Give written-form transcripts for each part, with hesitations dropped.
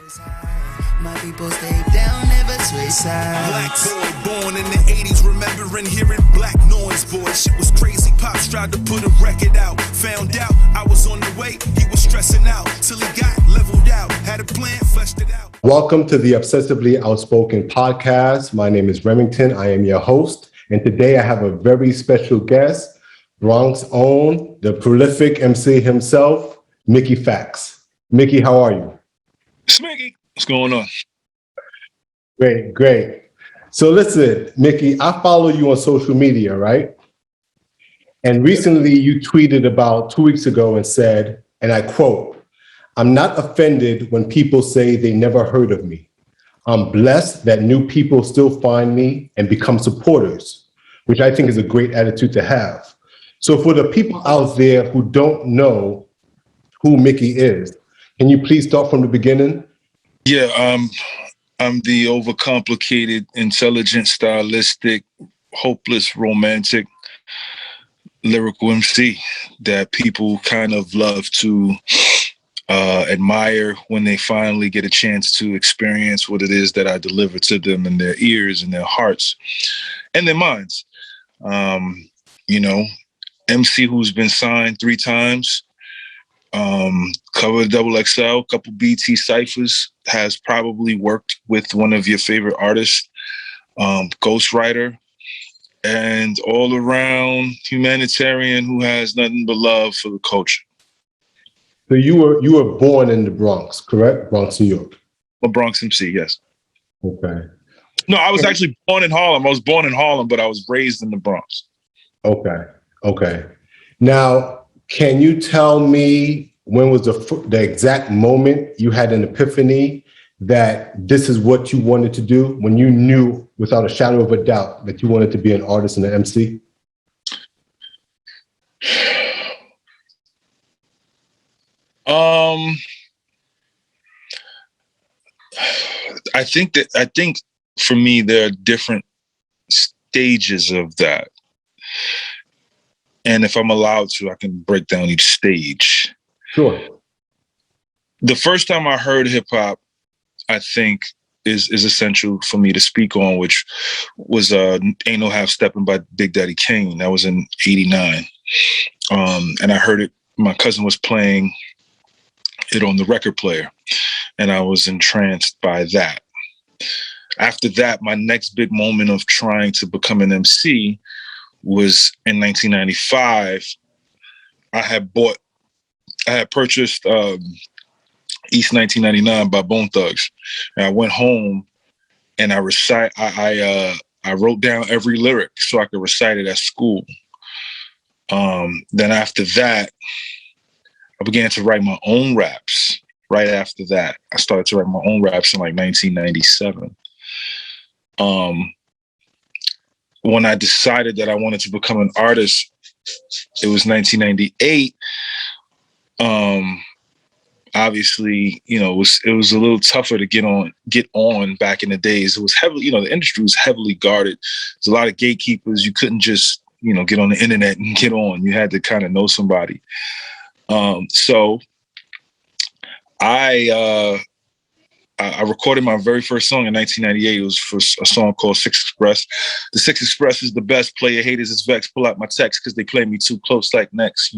My people stay down, never switch sides. Black boy, born in the 80s, remembering hearing black noise, boy. Shit was crazy, Pops tried to put a record out. Found out I was on the way, he was stressing out. Till he got leveled out, had a plan, fleshed it out. Welcome to the Obsessively Outspoken podcast. My name is Remington, I am your host. And today I have a very special guest, Bronx own, the prolific MC himself, Mickey Factz. Mickey, how are you? Smiggy, what's going on? Great. So listen, Mickey, I follow you on social media, right? And recently you tweeted about 2 weeks ago and said, and I quote, "I'm not offended when people say they never heard of me. I'm blessed that new people still find me and become supporters," which I think is a great attitude to have. So for the people out there who don't know who Mickey is, can you please start from the beginning? Yeah, I'm the overcomplicated, intelligent, stylistic, hopeless, romantic, lyrical MC that people kind of love to admire when they finally get a chance to experience what it is that I deliver to them in their ears and their hearts and their minds. MC who's been signed 3 times, covered double XL, couple BT ciphers, has probably worked with one of your favorite artists, ghostwriter, and all around humanitarian who has nothing but love for the culture. So you were born in the Bronx, correct? Bronx, New York. A Bronx MC, yes. Okay. No, I was actually born in Harlem. I was born in Harlem, but I was raised in the Bronx. Okay. Now, can you tell me when was the exact moment you had an epiphany that this is what you wanted to do, when you knew without a shadow of a doubt that you wanted to be an artist and an MC? I think for me there are different stages of that. And if I'm allowed to, I can break down each stage. Sure. The first time I heard hip hop, I think is essential for me to speak on, which was Ain't No Half Steppin' by Big Daddy Kane. That was in '89. And I heard it, my cousin was playing it on the record player, and I was entranced by that. After that, my next big moment of trying to become an MC was in 1995. I had purchased East 1999 by Bone Thugs, and I went home and I wrote down every lyric so I could recite it at school. Then after that, I began to write my own raps. Right after that, I started to write my own raps in like 1997. When I decided that I wanted to become an artist, it was 1998. Obviously, it was a little tougher to get on back in the days. It was heavily, the industry was heavily guarded. There's a lot of gatekeepers. You couldn't just, get on the internet and get on. You had to kind of know somebody. So I recorded my very first song in 1998. It was for a song called Six Express. The Six Express is the best. Player haters is vexed. Pull out my text because they play me too close like next,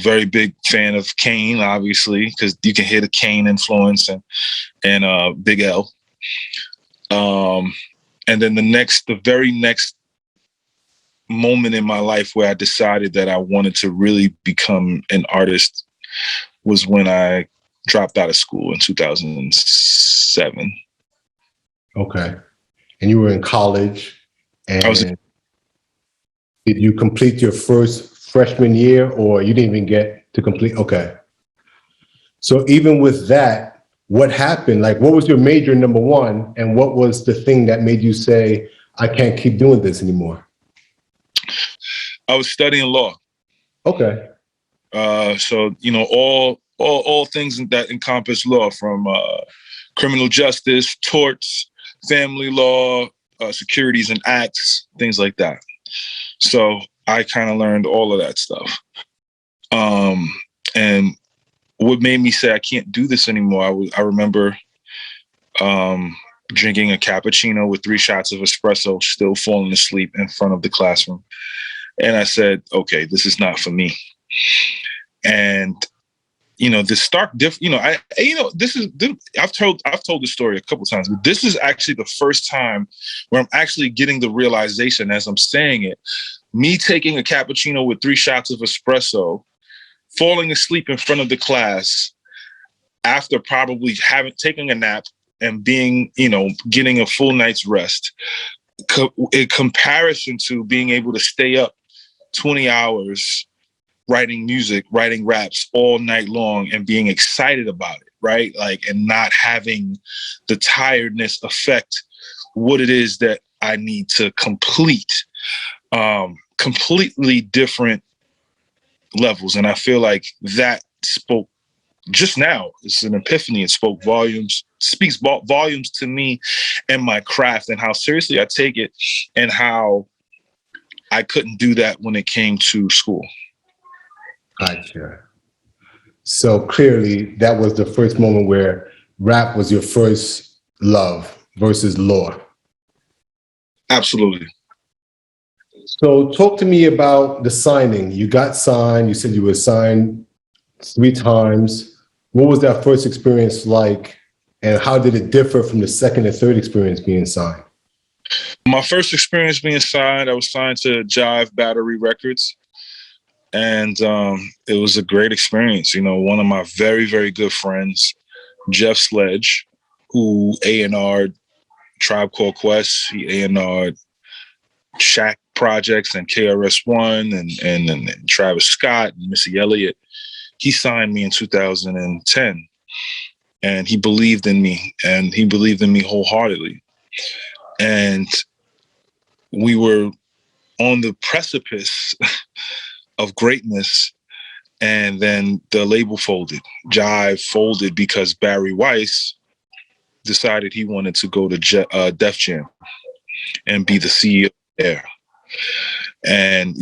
very big fan of Kane, obviously, because you can hear the Kane influence and Big L. And then the very next moment in my life where I decided that I wanted to really become an artist was when I dropped out of school in 2007. Okay. And you were in college, and did you complete your first freshman year, or you didn't even get to complete? Okay. So even with that, what happened? Like, what was your major, number one, and what was the thing that made you say, I can't keep doing this anymore? I was studying law. Okay. So, all things that encompass law, from criminal justice, torts, family law, securities and acts, things like that. So I kind of learned all of that stuff. And what made me say I can't do this anymore, I remember drinking a cappuccino with 3 shots of espresso, still falling asleep in front of the classroom. And I said, okay, this is not for me. And, this stark difference, I've told the story a couple of times, but this is actually the first time where I'm actually getting the realization as I'm saying it, me taking a cappuccino with 3 shots of espresso, falling asleep in front of the class after probably taking a nap and being, getting a full night's rest, in comparison to being able to stay up 20 hours writing music, writing raps all night long and being excited about it, right? Like, and not having the tiredness affect what it is that I need to complete. Completely different levels. And I feel like that spoke just now. It's an epiphany. It speaks volumes to me and my craft and how seriously I take it and how I couldn't do that when it came to school. Gotcha. So clearly that was the first moment where rap was your first love versus law. Absolutely. So talk to me about the signing. You got signed. You said you were signed 3 times. What was that first experience like? And how did it differ from the second and third experience being signed? My first experience being signed, I was signed to Jive Battery Records. And it was a great experience. One of my very, very good friends, Jeff Sledge, who A&R'd Tribe Called Quest, he A&R'd Shaq Projects and KRS-One and Travis Scott and Missy Elliott. He signed me in 2010, and he believed in me, and he believed in me wholeheartedly. And we were on the precipice of greatness, and then the label folded. Jive folded because Barry Weiss decided he wanted to go to Def Jam and be the CEO there. And,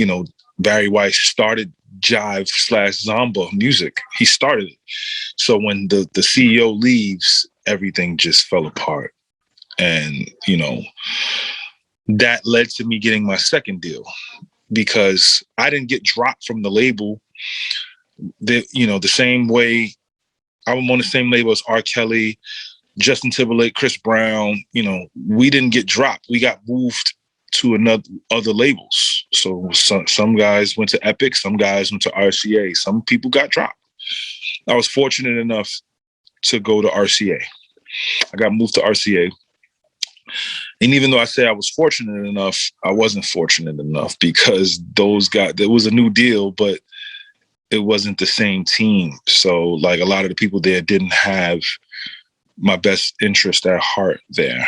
Barry Weiss started Jive/Zomba music. He started it. So when the CEO leaves, everything just fell apart. And, that led to me getting my second deal, because I didn't get dropped from the label. The same way I'm on the same label as R. Kelly, Justin Timberlake, Chris Brown. We didn't get dropped. We got moved to other labels. So some guys went to Epic, some guys went to RCA, some people got dropped. I was fortunate enough to go to RCA. I got moved to RCA. And even though I say I was fortunate enough, I wasn't fortunate enough, because there was a new deal, but it wasn't the same team. So like a lot of the people there didn't have my best interest at heart there.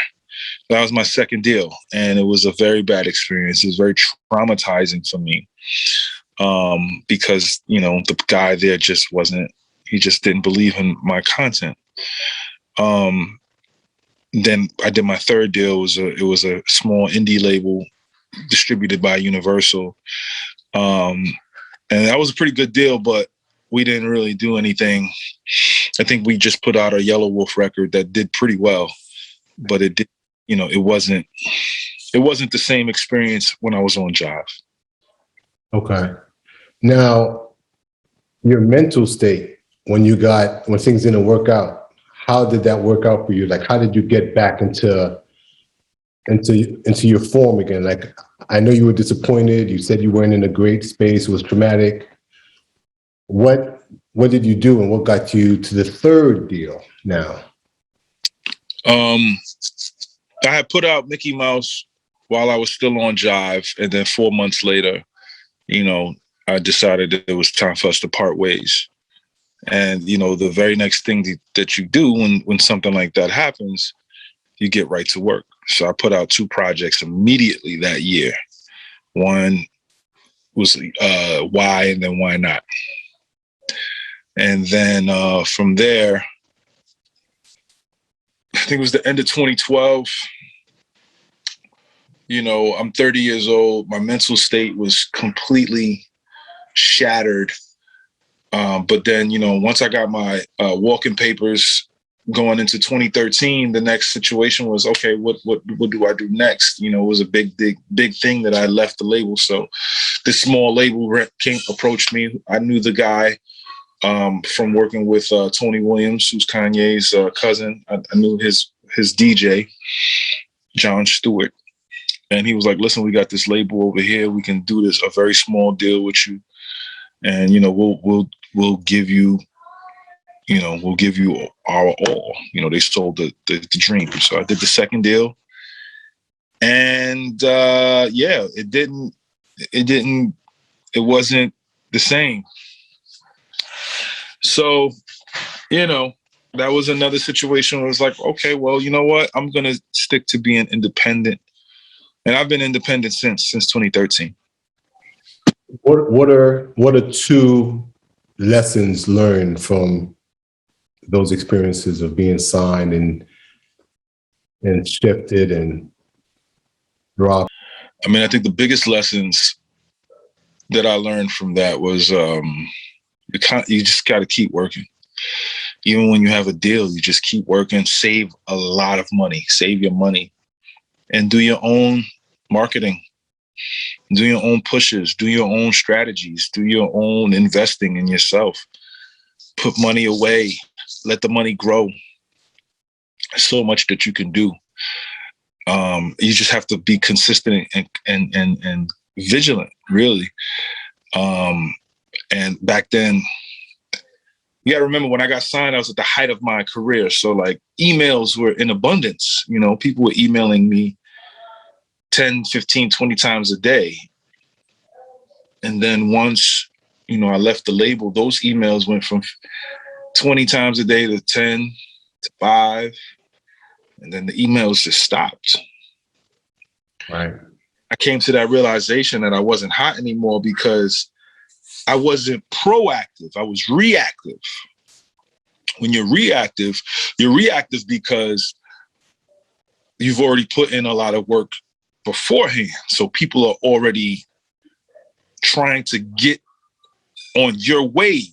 That was my second deal, and it was a very bad experience. It was very traumatizing for me, because, the guy there he just didn't believe in my content. Then I did my third deal. It was a small indie label distributed by Universal. And that was a pretty good deal, but we didn't really do anything. I think we just put out a Yellow Wolf record that did pretty well, but it did, it wasn't the same experience when I was on Jive. Okay. Now, your mental state when things didn't work out, how did that work out for you? Like, how did you get back into your form again? Like, I know you were disappointed. You said you weren't in a great space. It was traumatic. What did you do, and what got you to the third deal now? I had put out Mickey Mouse while I was still on Jive, and then 4 months later, I decided that it was time for us to part ways. And, the very next thing that you do when something like that happens, you get right to work. So I put out 2 projects immediately that year. One was Why, and then Why Not. And then from there, I think it was the end of 2012. I'm 30 years old. My mental state was completely shattered But then, once I got my walking papers going into 2013, the next situation was, okay, what do I do next? It was a big thing that I left the label. So this small label approached me. I knew the guy from working with Tony Williams, who's Kanye's cousin. I knew his DJ, John Stewart. And he was like, listen, we got this label over here. We can do a very small deal with you. And, we'll give you, our all. They sold the dream. So I did the second deal. And it wasn't the same. So, that was another situation where it was like, okay, well, you know what? I'm going to stick to being independent. And I've been independent since 2013. What are two lessons learned from those experiences of being signed and shifted and dropped? I mean, I think the biggest lessons that I learned from that was you just got to keep working. Even when you have a deal, you just keep working, save a lot of money, save your money, and do your own marketing, do your own pushes, do your own strategies, do your own investing in yourself. Put money away, let the money grow. There's so much that you can do. You just have to be consistent and vigilant, really. And back then, you got to remember when I got signed, I was at the height of my career. So like emails were in abundance. People were emailing me 10, 15, 20 times a day. And then once, I left the label, those emails went from 20 times a day to 10 to 5. And then the emails just stopped. Right. I came to that realization that I wasn't hot anymore because I wasn't proactive. I was reactive. When you're reactive because you've already put in a lot of work beforehand. So people are already trying to get on your wave.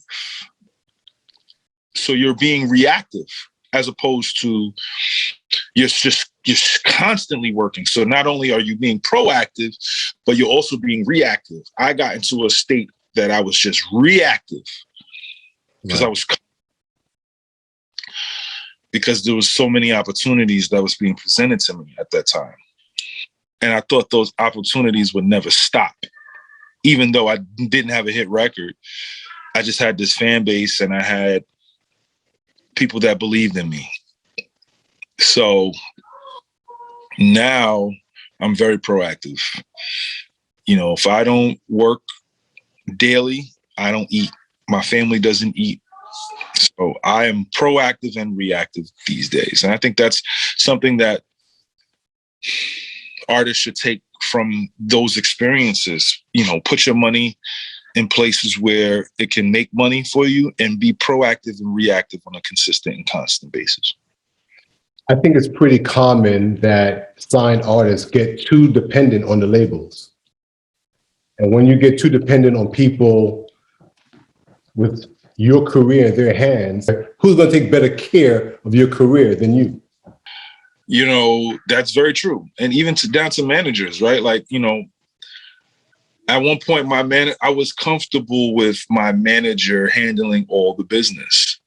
So you're being reactive as opposed to you're constantly working. So not only are you being proactive, but you're also being reactive. I got into a state that I was just reactive because because there was so many opportunities that was being presented to me at that time. And I thought those opportunities would never stop. Even though I didn't have a hit record, I just had this fan base and I had people that believed in me. So now I'm very proactive. If I don't work daily, I don't eat. My family doesn't eat. So I am proactive and reactive these days. And I think that's something that artists should take from those experiences. Put your money in places where it can make money for you and be proactive and reactive on a consistent and constant basis. I think it's pretty common that signed artists get too dependent on the labels. And when you get too dependent on people with your career in their hands, who's going to take better care of your career than you? That's very true. And even down to managers, right? Like, at one point, I was comfortable with my manager handling all the business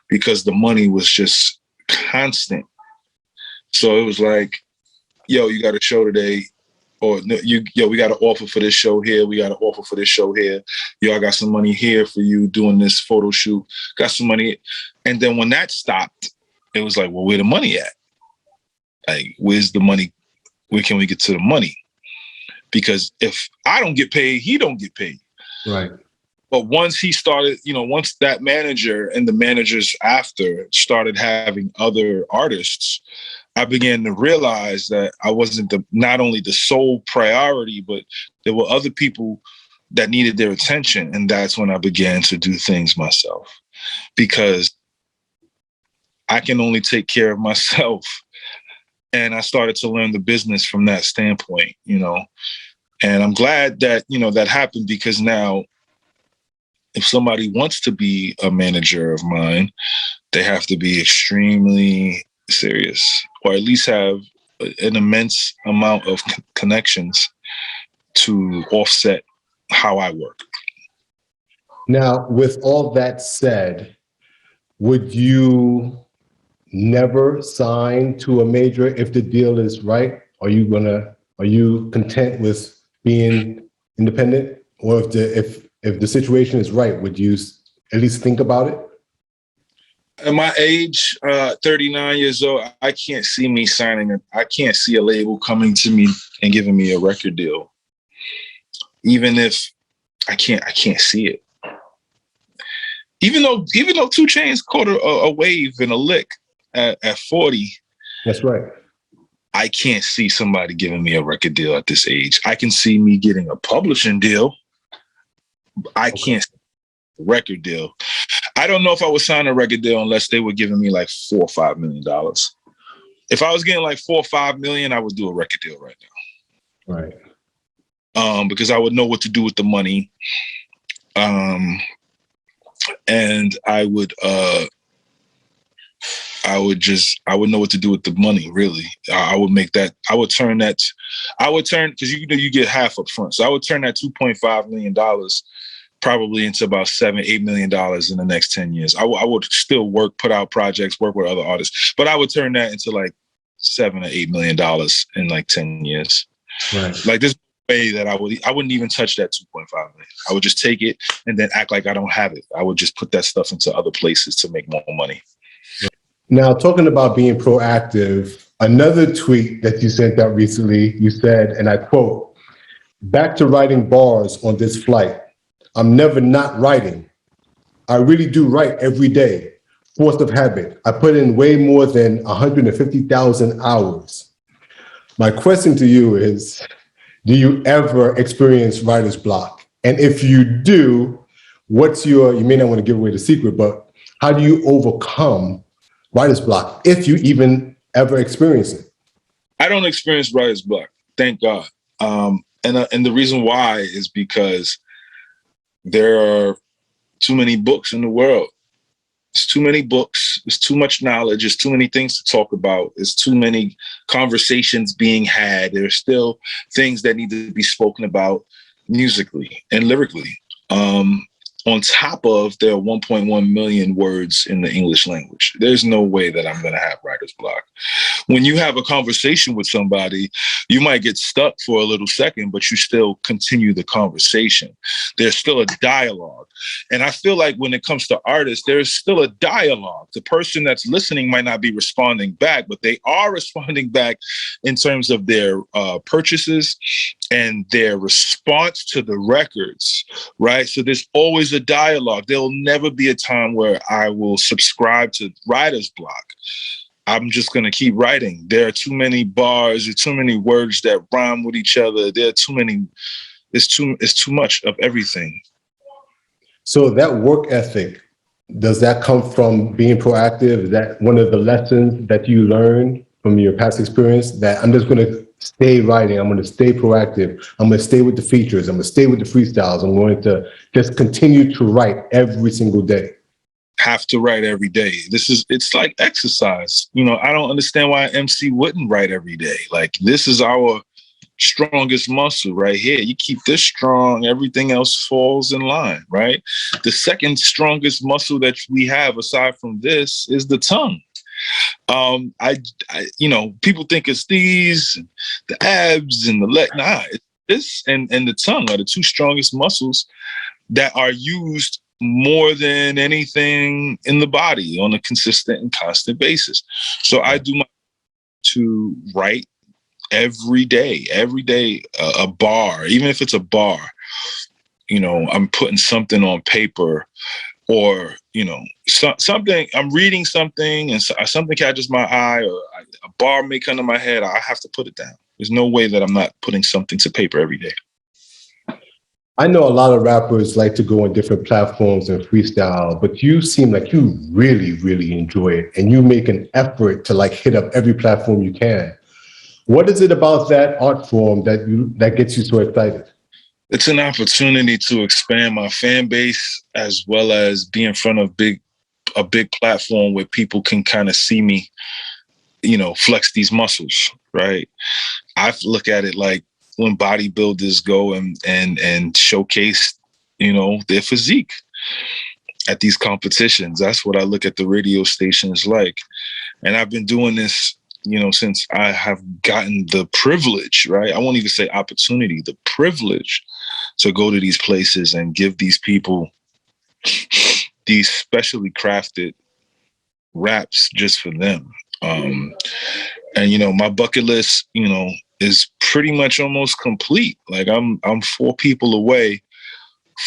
because the money was just constant. So it was like, yo, you got a show today. Or we got an offer for this show here. We got an offer for this show here. Yo, I got some money here for you doing this photo shoot. Got some money. And then when that stopped, it was like, well, where the money at? Like, where's the money? Where can we get to the money? Because if I don't get paid, he don't get paid. Right. But once he started, once that manager and the managers after started having other artists, I began to realize that I wasn't not only the sole priority, but there were other people that needed their attention. And that's when I began to do things myself, because I can only take care of myself. And I started to learn the business from that standpoint, and I'm glad that, that happened, because now, if somebody wants to be a manager of mine, they have to be extremely serious, or at least have an immense amount of connections to offset how I work. Now, with all that said, would you never sign to a major if the deal is right? Are you content with being independent? Or if the situation is right, would you at least think about it? At my age, 39 years old, I can't see me signing it. I can't see a label coming to me and giving me a record deal. Even if I can't see it. Even though 2 Chainz caught a wave and a lick at 40. That's right. I can't see somebody giving me a record deal at this age. I can see me getting a publishing deal. I can't see a record deal. I don't know if I would sign a record deal unless they were giving me like $4 or $5 million. If I was getting like $4 or $5 million, I would do a record deal right now. Right. Because I would know what to do with the money. And I would know what to do with the money, really. I would turn, because you get half up front. So I would turn that $2.5 million probably into about $7-8 million in the next 10 years. I would still put out projects, work with other artists, but I would turn that into like $7 or $8 million in like 10 years. Right. Like this way that I wouldn't even touch that 2.5 million. I would just take it and then act like I don't have it. I would just put that stuff into other places to make more money. Now, talking about being proactive, another tweet that you sent out recently, you said, and I quote, "Back to writing bars on this flight. I'm never not writing. I really do write every day. Force of habit. I put in way more than 150,000 hours." My question to you is, do you ever experience writer's block? And if you do, you may not want to give away the secret, but how do you overcome writer's block, if you even ever experience it? I don't experience writer's block, thank God. And the reason why is because there are too many books in the world. It's too many books. It's too much knowledge. There's too many things to talk about. There's too many conversations being had. There's still things that need to be spoken about musically and lyrically. On top of there are 1.1 million words in the English language. There's no way that I'm going to have writer's block. When you have a conversation with somebody, you might get stuck for a little second, but you still continue the conversation. There's still a dialogue. And I feel like when it comes to artists, there's still a dialogue. The person that's listening might not be responding back, but they are responding back in terms of their purchases and their response to the records, right? So there's always a dialogue. There'll never be a time where I will subscribe to writer's block. I'm just going to keep writing. There are too many bars, there are too many words that rhyme with each other. There are too many, it's too much of everything. So that work ethic, does that come from being proactive? Is that one of the lessons that you learned from your past experience, that I'm just going to stay writing, I'm going to stay proactive, I'm going to stay with the features, I'm going to stay with the freestyles, I'm going to just continue to write every single day? Have to write every day. It's like exercise. You know, I don't understand why an MC wouldn't write every day. Like, this is our strongest muscle right here. You keep this strong, everything else falls in line, right? The second strongest muscle that we have aside from this is the tongue. People think it's these, the abs and the leg. Nah, it's this and the tongue are the two strongest muscles that are used more than anything in the body on a consistent and constant basis. So I do to write every day, a bar, even if it's a bar, I'm putting something on paper, or, something, I'm reading something and something catches my eye, or a bar may come to my head. I have to put it down. There's no way that I'm not putting something to paper every day. I know a lot of rappers like to go on different platforms and freestyle, but you seem like you really, really enjoy it, and you make an effort to hit up every platform you can. What is it about that art form that gets you so excited? It's an opportunity to expand my fan base as well as be in front of a big platform where people can kind of see me, flex these muscles, right? I look at it like when bodybuilders go and showcase, their physique at these competitions. That's what I look at the radio stations like. And I've been doing this, since I have gotten the privilege, right? I won't even say opportunity, the privilege to go to these places and give these people these specially crafted raps just for them. And, my bucket list, is pretty much almost complete. Like I'm 4 people away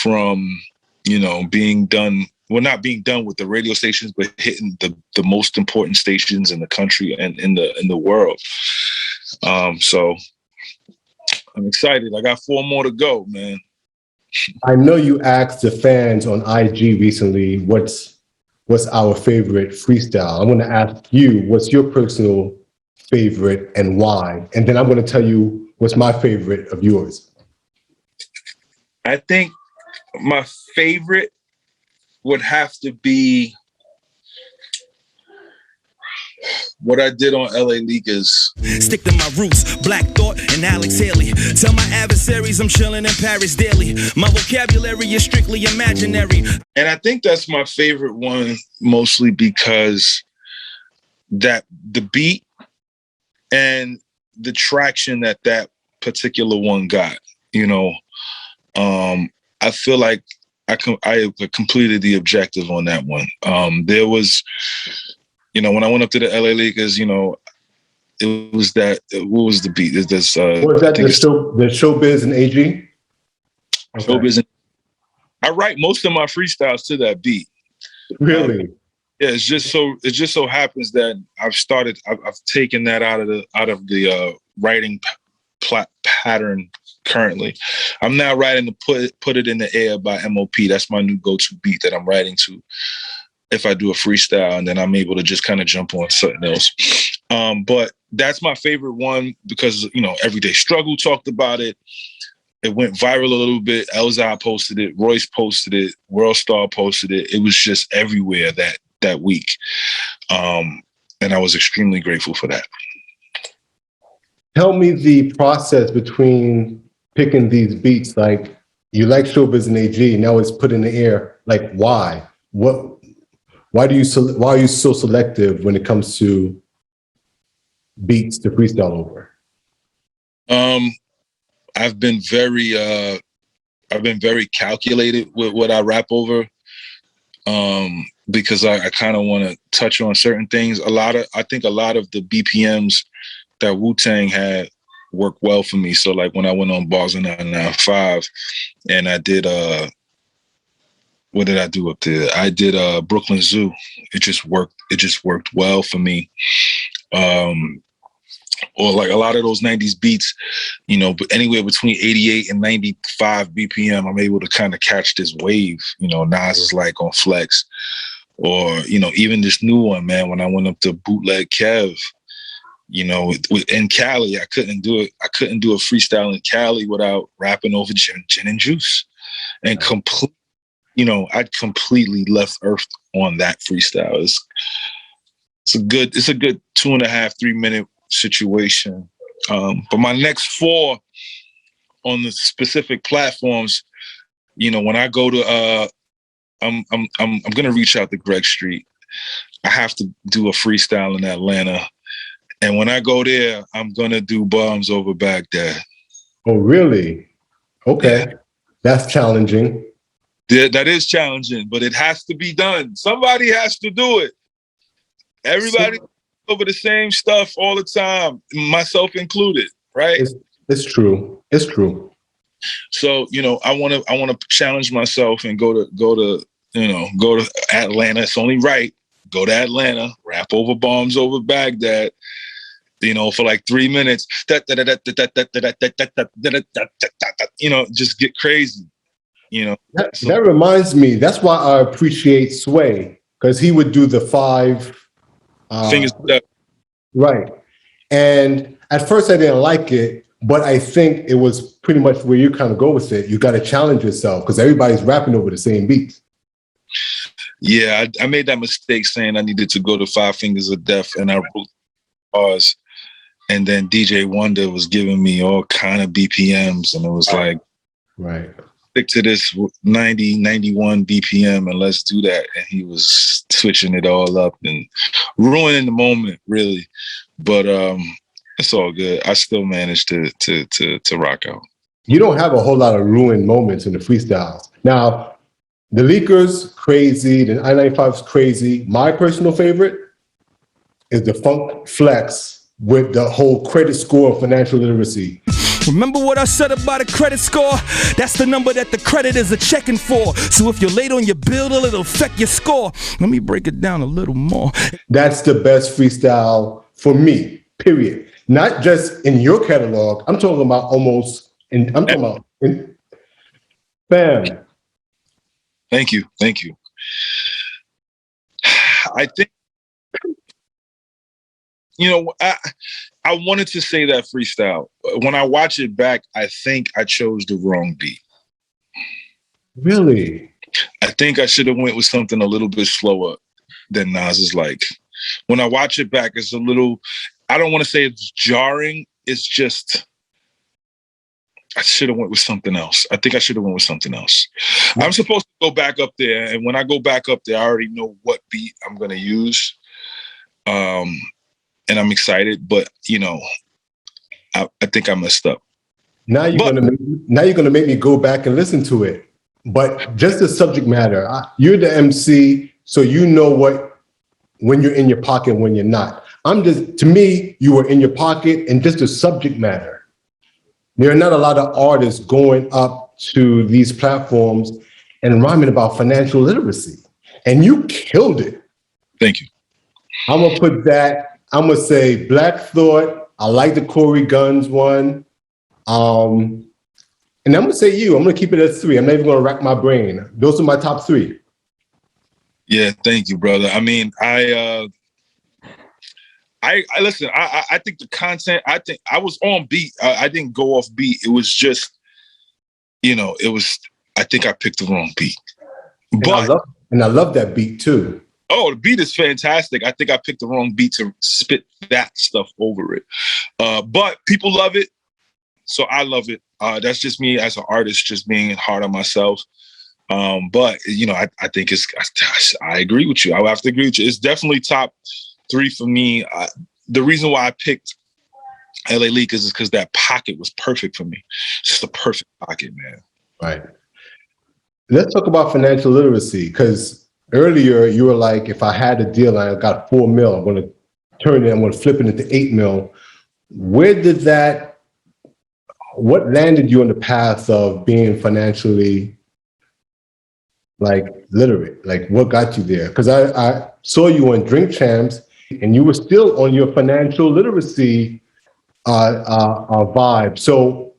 from, being done. Well, not being done with the radio stations, but hitting the most important stations in the country and in the world. So I'm excited. I got 4 more to go, man. I know you asked the fans on IG recently, what's our favorite freestyle? I'm going to ask you, what's your personal favorite and why? And then I'm going to tell you what's my favorite of yours. I think my favorite would have to be what I did on LA Leakers. Stick to my roots, Black Thought and Alex Haley. Tell my adversaries I'm chilling in Paris daily. My vocabulary is strictly imaginary. And I think that's my favorite one, mostly because that the beat and the traction that particular one got, I feel like I completed the objective on that one. There was, when I went up to the LA Lakers, it was that. What was the beat? Was that the Showbiz and AG? Okay. Showbiz. I write most of my freestyles to that beat. Really? Yeah, it just so happens that I've taken that out of the writing pattern currently. I'm now writing to put it in the air by MOP. That's my new go-to beat that I'm writing to if I do a freestyle, and then I'm able to just kind of jump on something else. But that's my favorite one because, Everyday Struggle talked about it. It went viral a little bit. Elzai posted it. Royce posted it. World Star posted it. It was just everywhere that week. And I was extremely grateful for that. Tell me the process between picking these beats. Like, you like Showbiz and AG, now it's put in the air. Like, why? Why are you so selective when it comes to beats to freestyle over? I've been very calculated with what I rap over, because I kind of want to touch on certain things. I think a lot of the BPMs that Wu-Tang had worked well for me. So like when I went on Bars in 995 and I did what did I do up there? I did Brooklyn Zoo. It just worked well for me. Or like a lot of those 90s beats, but anywhere between 88 and 95 BPM, I'm able to kind of catch this wave. Nas is like on Flex, or, even this new one, man, when I went up to Bootleg Kev, in Cali, I couldn't do it. I couldn't do a freestyle in Cali without rapping over gin and juice, and I'd completely left Earth on that freestyle. It's a good 2.5, 3 minute situation. But my next 4 on the specific platforms, when I go to, I'm gonna reach out to Greg Street. I have to do a freestyle in Atlanta. And when I go there, I'm gonna do Bombs Over Baghdad. Oh, really? Okay. Yeah. That's challenging. That is challenging, but it has to be done. Somebody has to do it. Everybody over the same stuff all the time, myself included, right? It's true. It's true. So, I want to challenge myself and go to Atlanta. It's only right. Go to Atlanta, rap over Bombs Over Baghdad, for like 3 minutes. Just get crazy. That reminds me. That's why I appreciate Sway, because he would do the 5 fingers up. Right. And at first I didn't like it, But I think it was pretty much where you kind of go with it. You got to challenge yourself because everybody's rapping over the same beats. Yeah, I made that mistake saying I needed to go to 5 Fingers of Death, and I wrote bars, and then DJ Wonder was giving me all kind of BPMs, and it was like, right, stick to this 90, 91 BPM, and let's do that. And he was switching it all up and ruining the moment, really. But it's all good. I still managed to rock out. You don't have a whole lot of ruined moments in the freestyles. Now, the Leakers, crazy. The I-95's crazy. My personal favorite is the Funk Flex with the whole credit score of financial literacy. Remember what I said about a credit score? That's the number that the creditors are checking for. So if you're late on your bill, it'll affect your score. Let me break it down a little more. That's the best freestyle for me, period. Not just in your catalog. I'm talking about bam. Thank you. I think, I wanted to say that freestyle. When I watch it back, I think I chose the wrong beat. Really? I think I should have went with something a little bit slower than Nas is like. When I watch it back, it's a little, I don't want to say it's jarring. It's just, I should have went with something else. I think I should have went with something else. I'm supposed to go back up there, and when I go back up there, I already know what beat I'm going to use. And I'm excited, but I think I messed up. Now you're gonna make me go back and listen to it. But just the subject matter, you're the MC, so you know when you're in your pocket, when you're not. To me, you were in your pocket, and just the subject matter. There are not a lot of artists going up to these platforms and rhyming about financial literacy, and you killed it. Thank you. I'm gonna say Black Thought. I like the Corey Guns one. And I'm gonna say you. I'm gonna keep it at 3. I'm not even gonna rack my brain. Those are my top 3. Yeah, thank you, brother. I mean, I listen. I think the content. I think I was on beat. I didn't go off beat. It was just, it was. I think I picked the wrong beat. But I love that beat too. Oh, the beat is fantastic. I think I picked the wrong beat to spit that stuff over it. But people love it, so I love it. That's just me as an artist, just being hard on myself. But I think I agree with you. I have to agree with you. It's definitely top 3 for me. The reason why I picked LA Leakers is because that pocket was perfect for me. Just a perfect pocket, man. Right. Let's talk about financial literacy, because earlier you were like, if I had a deal and I got $4 million, I'm going to turn it, I'm going to flip it into $8 million. What landed you on the path of being financially literate? Like, what got you there? Because I saw you on Drink Champs, and you were still on your financial literacy vibe. So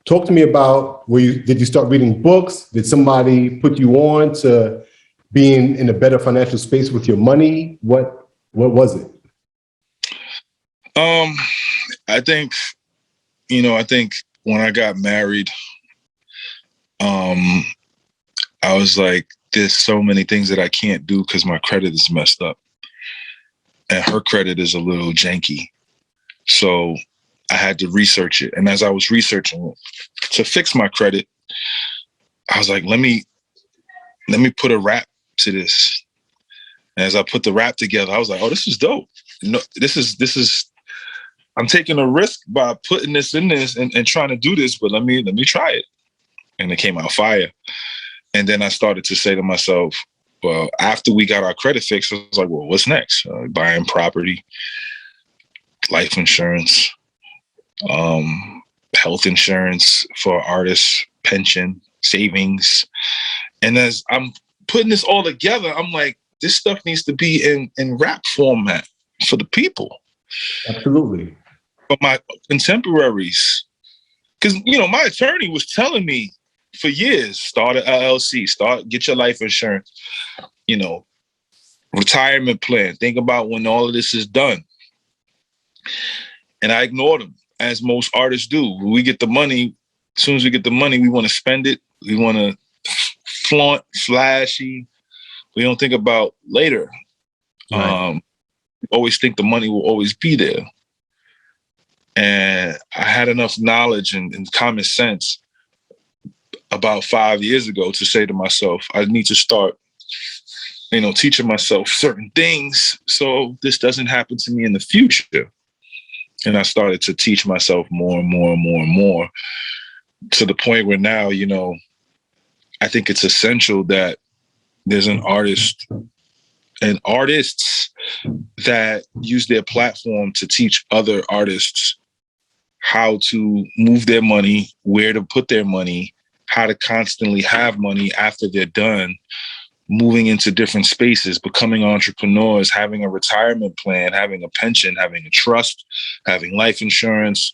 talk to me about, did you start reading books? Did somebody put you on to being in a better financial space with your money? What was it? I think when I got married, I was like, there's so many things that I can't do because my credit is messed up. And her credit is a little janky. So I had to research it. And as I was researching it to fix my credit, I was like, let me put a rap to this. And as I put the rap together, I was like, oh, this is dope. This is I'm taking a risk by putting this in this and trying to do this, but let me try it. And it came out fire. And then I started to say to myself, well, after we got our credit fixed, I was like, well, what's next? Buying property, life insurance, health insurance for artists, pension, savings. And as I'm putting this all together, I'm like, this stuff needs to be in rap format for the people. Absolutely. For my contemporaries. Because, my attorney was telling me for years, start an LLC, get your life insurance, retirement plan. Think about when all of this is done. And I ignored him. as most artists do. When we get the money, as soon as we get the money, we want to spend it. We want to flaunt, flashy. We don't think about later. Right. We always think the money will always be there. And I had enough knowledge and common sense about 5 years ago to say to myself, I need to start, teaching myself certain things so this doesn't happen to me in the future. And I started to teach myself more and more and more and more, to the point where now, I think it's essential that there's an artist and artists that use their platform to teach other artists how to move their money, where to put their money, how to constantly have money after they're done, moving into different spaces, becoming entrepreneurs, having a retirement plan, having a pension, having a trust, having life insurance.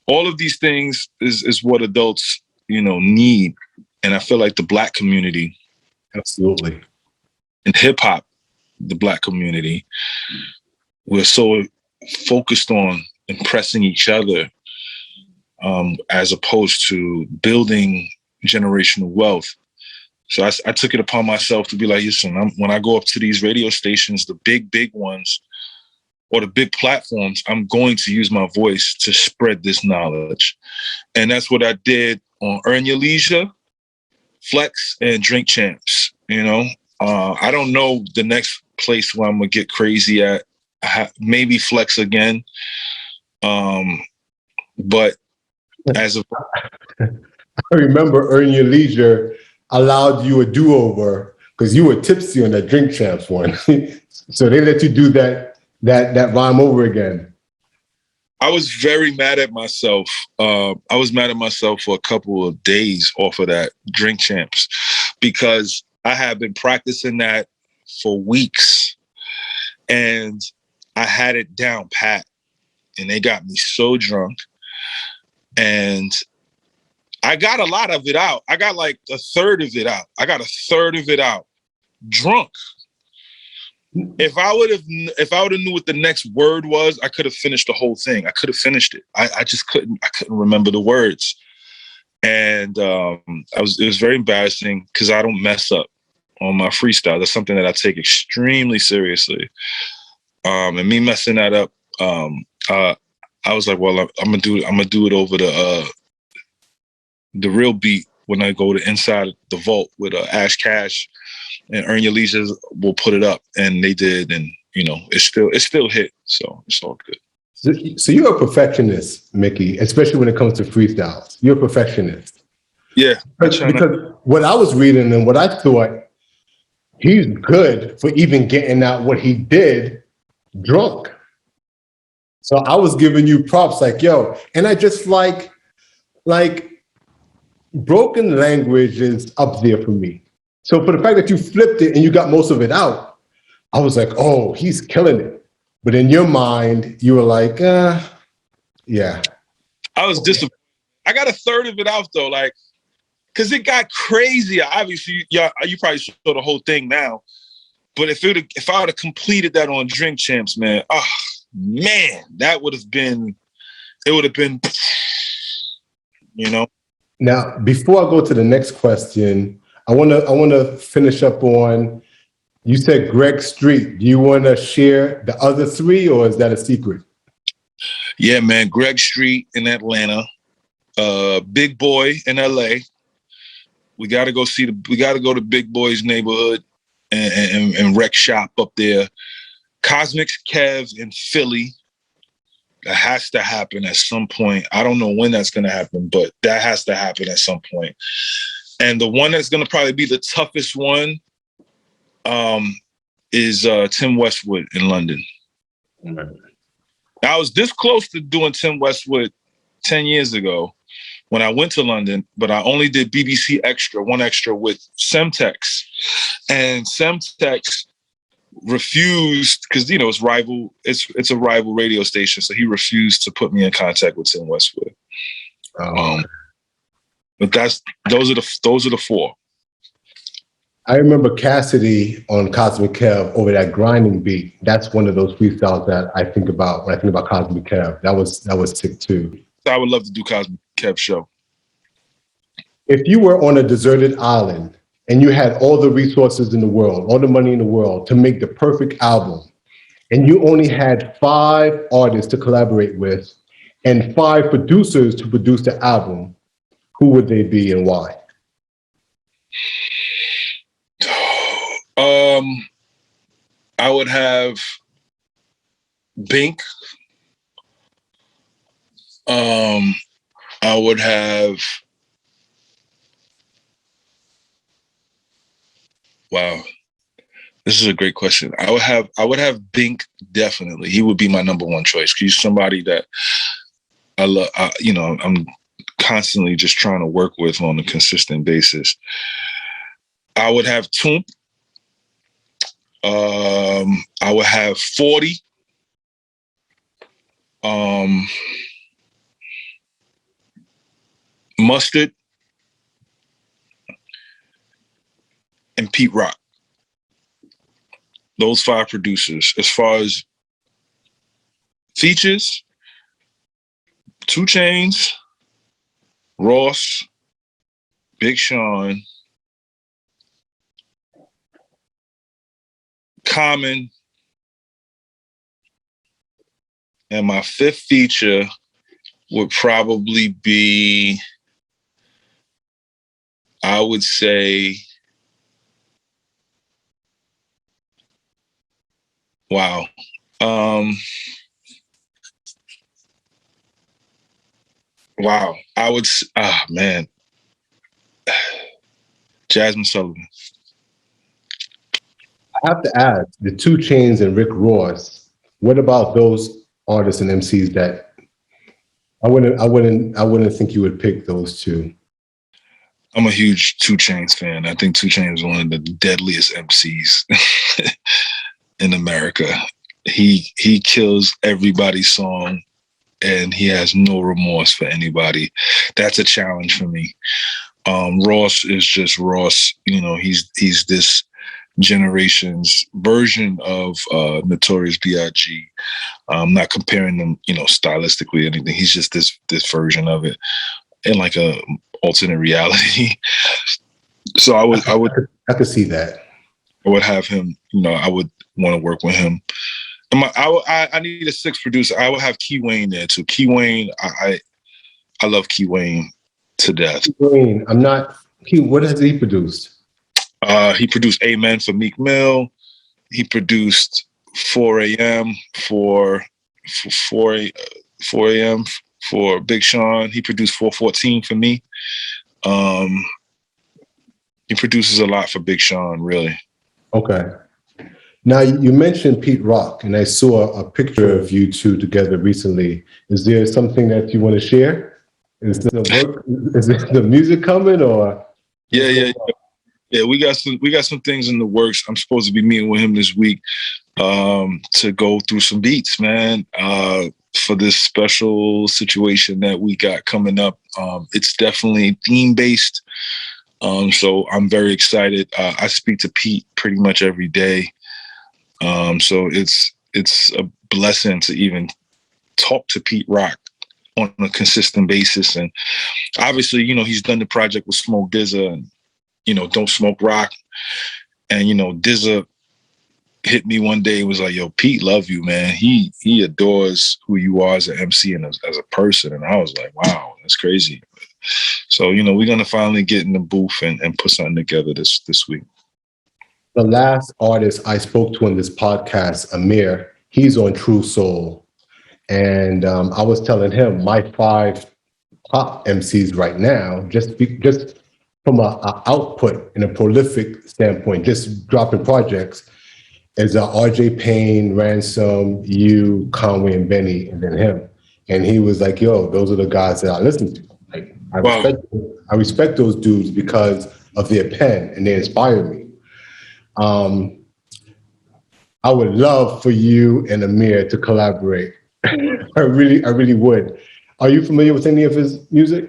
All of these things is what adults, need. And I feel like the Black community, Absolutely. in hip hop, the Black community, we're so focused on impressing each other, as opposed to building generational wealth. So I took it upon myself to be like, listen, when I go up to these radio stations, the big ones, or the big platforms, I'm going to use my voice to spread this knowledge. And that's what I did on Earn Your Leisure, Flex, and Drink Champs. I don't know the next place where I'm gonna get crazy at. Maybe Flex again. But as of I remember Earn Your Leisure allowed you a do-over because you were tipsy on that Drink Champs one. So they let you do that rhyme over again. I was very mad at myself. I was mad at myself for a couple of days off of that Drink Champs, because I had been practicing that for weeks and I had it down pat, and they got me so drunk, and I got a lot of it out. I got like a third of it out. I got a third of it out drunk. If I would have knew what the next word was, I could have finished the whole thing. I could have finished it. I just couldn't. I couldn't remember the words, and it was very embarrassing because I don't mess up on my freestyle. That's something that I take extremely seriously. And me messing that up, I was like, well, I'm gonna do it over the real beat when I go to Inside the Vault with Ash Cash. And Earn Your Leisure will put it up, and they did, and it still hit, so it's all good. So you're a perfectionist, Mickey, especially when it comes to freestyles. You're a perfectionist. Yeah, because what I was reading and what I thought, he's good for even getting out what he did drunk. So I was giving you props, like, yo, and I just like broken language is up there for me. So for the fact that you flipped it and you got most of it out, I was like, oh, he's killing it. But in your mind, you were like, yeah. I was disappointed. I got a third of it out though, like, because it got crazy. Obviously, you probably saw the whole thing now. But if I would have completed that on Drink Champs, man, that would have been, Now, before I go to the next question, I want to finish up on, you said Greg Street. Do you want to share the other three, or is that a secret? Yeah, man. Greg Street in Atlanta, Big Boy in LA. We got to go to Big Boy's neighborhood and rec shop up there. Cosmics Kev in Philly. That has to happen at some point. I don't know when that's going to happen, but that has to happen at some point. And the one that's going to probably be the toughest one is Tim Westwood in London. Right. I was this close to doing Tim Westwood 10 years ago when I went to London, but I only did BBC Extra, one extra with Semtex. And Semtex refused, because it's a rival radio station, so he refused to put me in contact with Tim Westwood. But those are the four. I remember Cassidy on Cosmic Kev over that grinding beat. That's one of those freestyles that I think about when I think about Cosmic Kev. That was sick too. I would love to do Cosmic Kev show. If you were on a deserted island and you had all the resources in the world, all the money in the world to make the perfect album, and you only had 5 artists to collaborate with and 5 producers to produce the album, who would they be and why? I would have Bink. I would have, wow, this is a great question. I would have Bink, definitely. He would be my number one choice. He's somebody that I love. I'm constantly just trying to work with on a consistent basis. I would have Toomp. I would have 40. Mustard, and Pete Rock. Those 5 producers. As far as features, 2 Chainz, Ross, Big Sean, Common, and my 5th feature would probably be, I would say, wow. Wow. I would, man. Jasmine Sullivan. I have to ask, the 2 Chainz and Rick Ross, what about those artists and MCs that I wouldn't think you would pick those 2? I'm a huge 2 Chainz fan. I think 2 Chainz is one of the deadliest MCs in America. He kills everybody's song and he has no remorse for anybody. That's a challenge for me. Ross is just Ross. He's this generation's version of Notorious B.I.G. I'm not comparing them, stylistically or anything. He's just this version of it in like a alternate reality. So I could see that. I would have him, I would want to work with him. And I need a 6th producer. I would have Key Wayne there too. Key Wayne, I love Key Wayne to death. Key Wayne, what has he produced? He produced Amen for Meek Mill. He produced 4 a.m. for 4 a.m. for Big Sean. He produced 414 for me. He produces a lot for Big Sean, really. Okay. Now, you mentioned Pete Rock, and I saw a picture of you 2 together recently. Is there something that you want to share? Is the music coming, or? Yeah. We got some things in the works. I'm supposed to be meeting with him this week to go through some beats, man, for this special situation that we got coming up. It's definitely theme-based, so I'm very excited. I speak to Pete pretty much every day, so it's a blessing to even talk to Pete Rock on a consistent basis. And obviously, he's done the project with Smoke DZA and Don't Smoke Rock. And, DZA hit me one day and was like, yo, Pete love you, man. He adores who you are as an MC and as a person. And I was like, wow, that's crazy. So, we're going to finally get in the booth and put something together this week. The last artist I spoke to on this podcast, Amir, he's on True Soul. And I was telling him my 5 top MCs right now, just from a output and a prolific standpoint, just dropping projects, is RJ Payne, Ransom, you, Conway, and Benny, and then him. And he was like, yo, those are the guys that I listen to. Like, I respect those dudes because of their pen, and they inspire me. I would love for you and Amir to collaborate. I really would. Are you familiar with any of his music?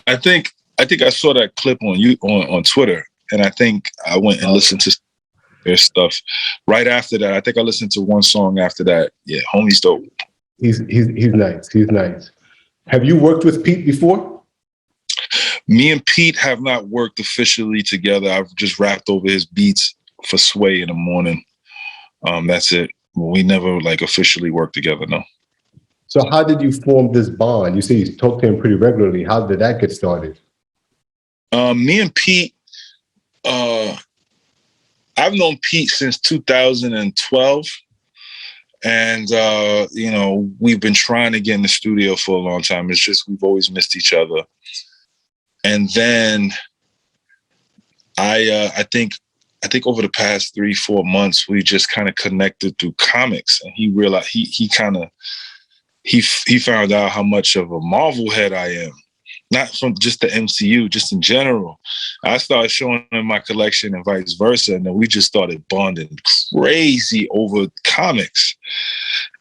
I think I saw that clip on Twitter. and I think I went and listened to their stuff right after that. I think I listened to one song after that. Yeah, homie's dope. He's nice. He's nice. Have you worked with Pete before? Me and Pete have not worked officially together. I've just rapped over his beats for Sway in the morning. That's it. We never like officially worked together, no. So how did you form this bond? You say you talk to him pretty regularly. How did that get started? Me and Pete, I've known Pete since 2012. And, you know, we've been trying to get in the studio for a long time. It's just we've always missed each other. And then I think over the past 3-4 months, we just kind of connected through comics. And he realized he found out how much of a Marvel head I am. Not from just the MCU, just in general. I started showing him my collection and vice versa. And then we just started bonding crazy over comics.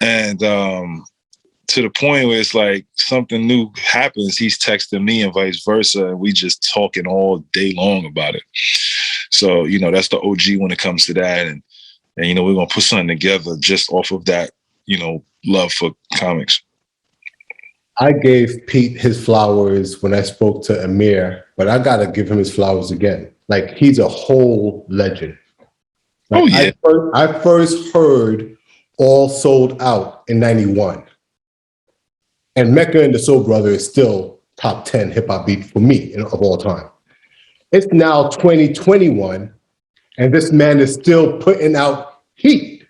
And to the point where it's like something new happens, he's texting me and vice versa. And we just talking all day long about it. So, you know, that's the OG when it comes to that. And you know, we're going to put something together just off of that, you know, love for comics. I gave Pete his flowers when I spoke to Amir, but I got to give him his flowers again. Like, he's a whole legend. Like, oh, yeah. I first heard All Sold Out in 91. And Mecca and the Soul Brother is still top 10 hip hop beat for me of all time. It's now 2021, and this man is still putting out heat.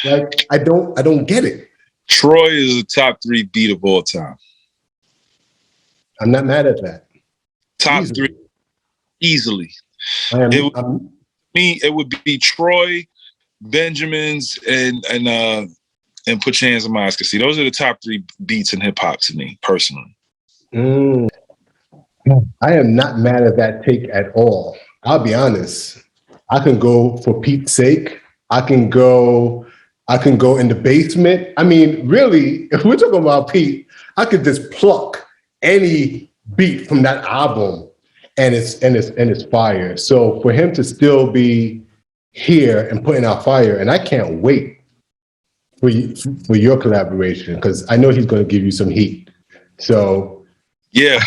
Like, I don't get it. Troy is a top 3 beat of all time. I'm not mad at that. Top 3 easily. It would be Troy, Benjamin's, and Put Your Hands on My Eyes. See, those are the top 3 beats in hip hop to me personally. I am not mad at that take at all. I'll be honest. I can go for Pete's sake. I can go in the basement. I mean, really, if we're talking about Pete, I could just pluck any beat from that album and it's fire. So for him to still be here and putting out fire, and I can't wait for your collaboration, because I know he's going to give you some heat. So yeah,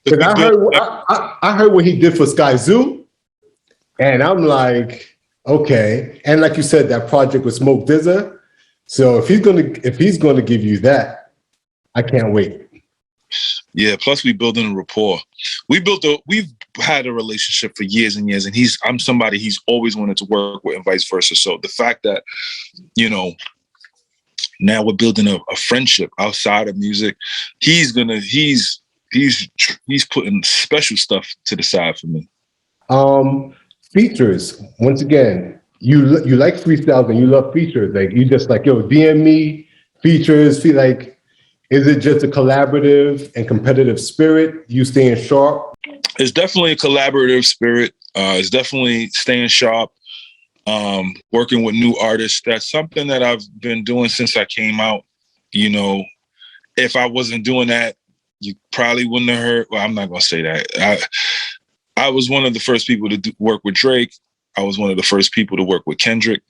because I heard what he did for Sky Zoo, and I'm like, okay. And like you said, that project with Smoke DZA. So if he's gonna give you that, I can't wait. Yeah. Plus, we building a rapport. We've had a relationship for years and years, and I'm somebody he's always wanted to work with, and vice versa. So the fact that, you know, now we're building a friendship outside of music, he's putting special stuff to the side for me. Features, once again, you like freestyles and you love features. Like, you just like, yo, DM me features. Feel like, is it just a collaborative and competitive spirit? You staying sharp? It's definitely a collaborative spirit. It's definitely staying sharp. Working with new artists. That's something that I've been doing since I came out. You know, if I wasn't doing that, you probably wouldn't have heard. Well, I'm not gonna say that. I was one of the first people to work with Drake. I was one of the first people to work with Kendrick.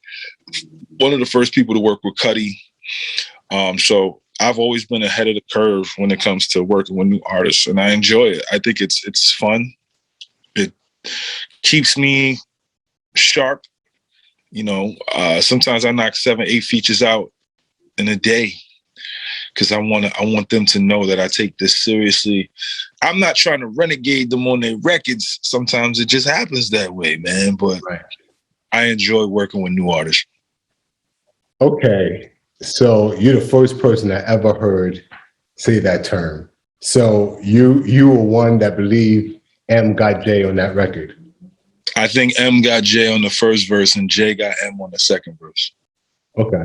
One of the first people to work with Cudi. So I've always been ahead of the curve when it comes to working with new artists, and I enjoy it. I think it's fun. It keeps me sharp. You know, sometimes I knock 7-8 features out in a day, because I want them to know that I take this seriously. I'm not trying to renegade them on their records. Sometimes it just happens that way, man. But right. I enjoy working with new artists. Okay, so you're the first person I ever heard say that term. So you were one that believed M got J on that record. I think M got J on the first verse and J got M on the second verse. Okay.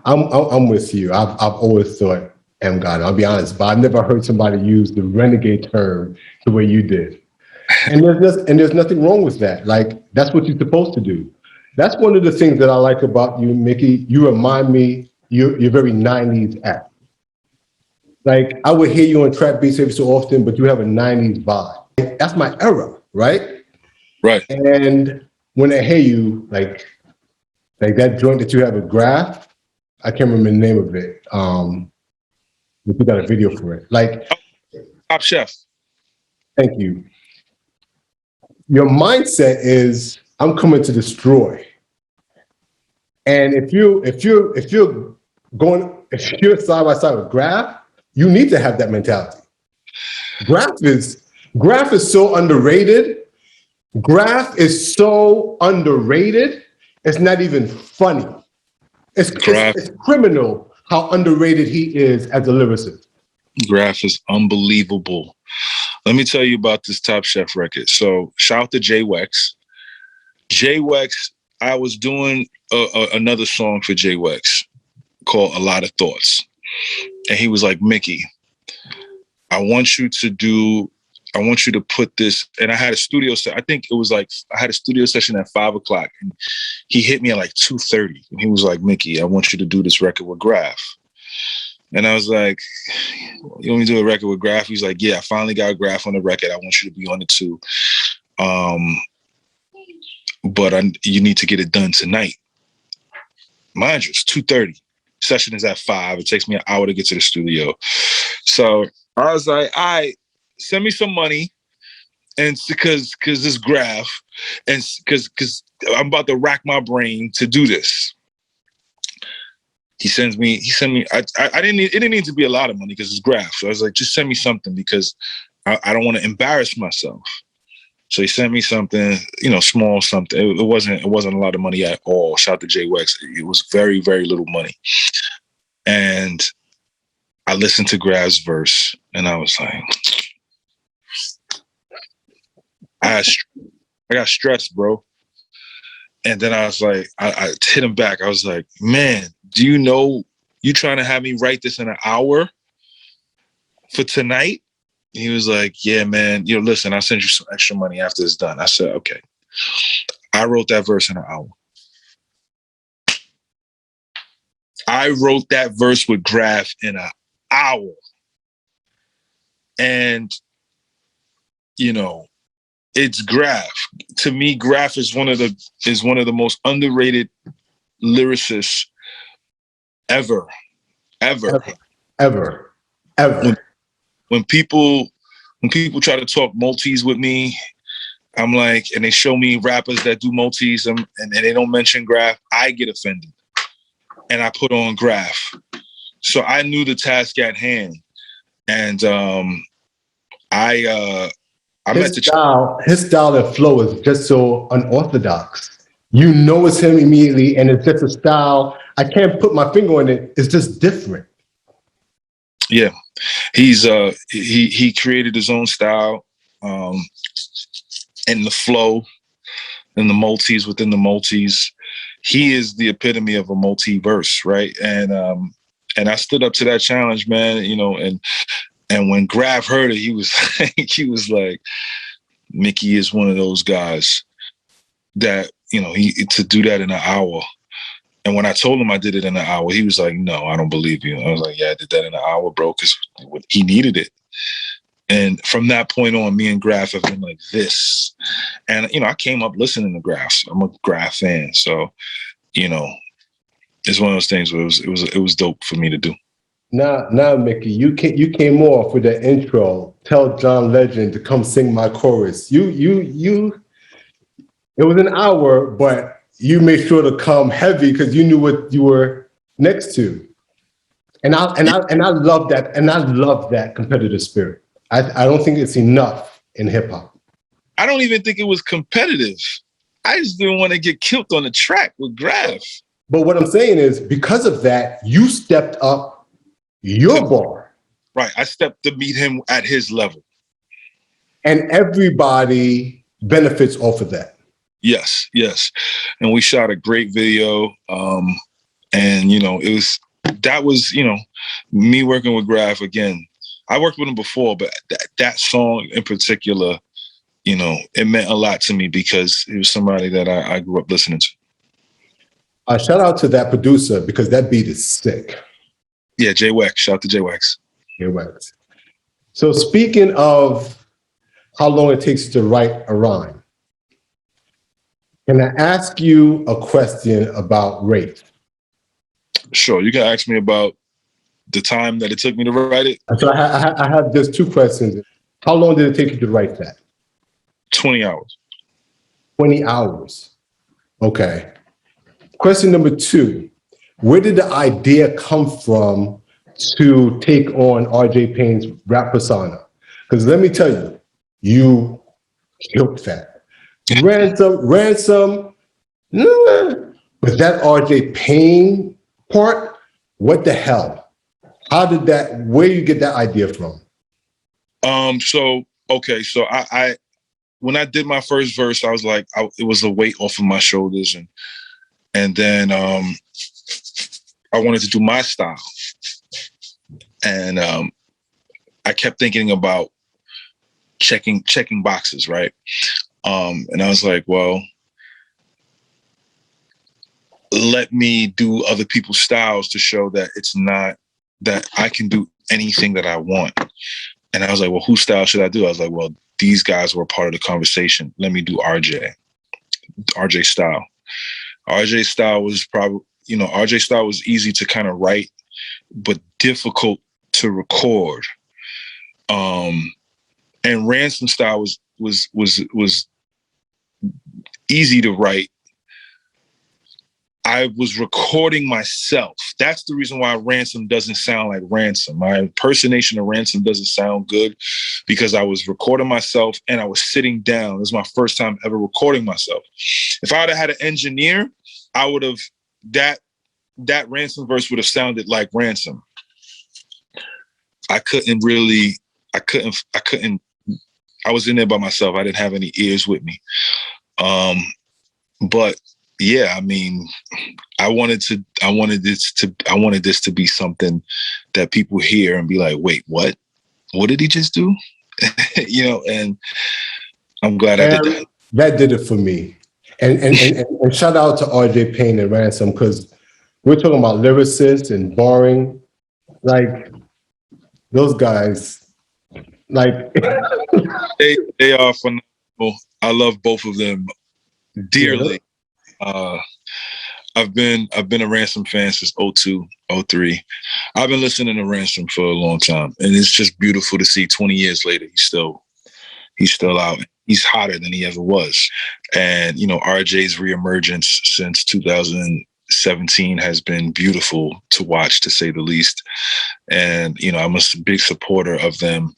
I'm with you. I've always thought M got it. I'll be honest, but I've never heard somebody use the renegade term the way you did. And there's nothing wrong with that. Like, that's what you're supposed to do. That's one of the things that I like about you, Mickey. You remind me, you're very 90s act. Like, I would hear you on trap beats every so often, but you have a 90s vibe. era, right? Right. And when I hear you, like that joint that you have with Graph, I can't remember the name of it. We got a video for it. Like, Top Chef. thank you. Your mindset is, I'm coming to destroy. And if you're side by side with Graph, you need to have that mentality. Graph is so underrated. Graph is so underrated. It's not even funny. It's criminal how underrated he is as a lyricist. Graph is unbelievable. Let me tell you about this Top Chef record. So shout out to Jay Wex. Jay Wex, I was doing another song for Jay Wex called A Lot of Thoughts. And he was like, Mickey, I want you to put this, and I had a studio set. I think it was like, I had a studio session at 5:00 and he hit me at like 2:30. And he was like, Mickey, I want you to do this record with Graph. And I was like, you want me to do a record with Graph? He's like, yeah, I finally got Graph on the record. I want you to be on it too. But you need to get it done tonight. Mind you, it's 2:30. Session is at 5:00. It takes me an hour to get to the studio. So I was like, all right, send me some money. And because this Graph, and because I'm about to rack my brain to do this. He sent me, it didn't need to be a lot of money because it's Graph. So I was like, just send me something because I don't want to embarrass myself. So he sent me something, small something. It wasn't a lot of money at all. Shout out to Jay Wex. It was very, very little money. And I listened to Graph's verse and I was like, I got stressed, bro. And then I was like, I hit him back. I was like, man, do you know you trying to have me write this in an hour for tonight? He was like, yeah, man, listen, I'll send you some extra money after it's done. I said, okay. I wrote that verse in an hour. I wrote that verse with Graph in an hour. And, it's Graph. To me, Graph is one of the most underrated lyricists ever. When people try to talk multis with me, I'm like, and they show me rappers that do multis and they don't mention Graph, I get offended. And I put on Graph. So I knew the task at hand. And his style and flow is just so unorthodox. It's him immediately, and it's just a style. I can't put my finger on it. It's just different. Yeah, he's he created his own style, and the flow, and the multis within the multis. He is the epitome of a multiverse, right? And I stood up to that challenge, man. And when Graph heard it, he was like, Mickey is one of those guys that, to do that in an hour. And when I told him I did it in an hour, he was like, no, I don't believe you. I was like, yeah, I did that in an hour, bro, because he needed it. And from that point on, me and Graph have been like this. And, I came up listening to Graph. I'm a Graph fan. So, it's one of those things where it was dope for me to do. Now, Mickey, you came off with that intro. Tell John Legend to come sing my chorus. It was an hour, but you made sure to come heavy because you knew what you were next to. And I love that. And I love that competitive spirit. I don't think it's enough in hip hop. I don't even think it was competitive. I just didn't want to get killed on the track with Graph. But what I'm saying is, because of that, you stepped up your bar. Right. I stepped to meet him at his level. And everybody benefits off of that. Yes. And we shot a great video. And that was me working with Graph again. I worked with him before, but that song in particular, it meant a lot to me because he was somebody that I grew up listening to. Shout out to that producer because that beat is sick. Yeah, Jay Wex. Shout out to Jay Wex. Jay Wex. So speaking of how long it takes you to write a rhyme. Can I ask you a question about rate? Sure, you can ask me about the time that it took me to write it. So I have just two questions. How long did it take you to write that? 20 hours. 20 hours. Okay. Question number two. Where did the idea come from to take on RJ Payne's rap persona? Because let me tell you, you killed that. Ransom, but that RJ Payne part, what the hell? How did that, where you get that idea from? So I when I did my first verse, I was like, it was a weight off of my shoulders, and then I wanted to do my style, and I kept thinking about checking boxes, right? And I was like, well, let me do other people's styles to show that it's not that I can do anything that I want. And I was like, well, whose style should I do? I was like, well, these guys were part of the conversation. Let me do RJ style. RJ style was probably, RJ style was easy to kind of write, but difficult to record. And Ransom style was easy to write. I was recording myself. That's the reason why Ransom doesn't sound like Ransom. My impersonation of Ransom doesn't sound good because I was recording myself and I was sitting down. It was my first time ever recording myself. If I would have had an engineer, I would have, that Ransom verse would have sounded like Ransom. I was in there by myself. I didn't have any ears with me. But yeah, I mean, I wanted this to be something that people hear and be like, wait, what? What did he just do? And I'm glad I did that. That did it for me. And shout out to RJ Payne and Ransom, because we're talking about lyricists and barring, like those guys, like they are phenomenal. I love both of them dearly. I've been a Ransom fan since 2002, 2003. I've been listening to Ransom for a long time, and it's just beautiful to see 20 years later he's still out. He's hotter than he ever was. And RJ's reemergence since 2017 has been beautiful to watch, to say the least. And I'm a big supporter of them.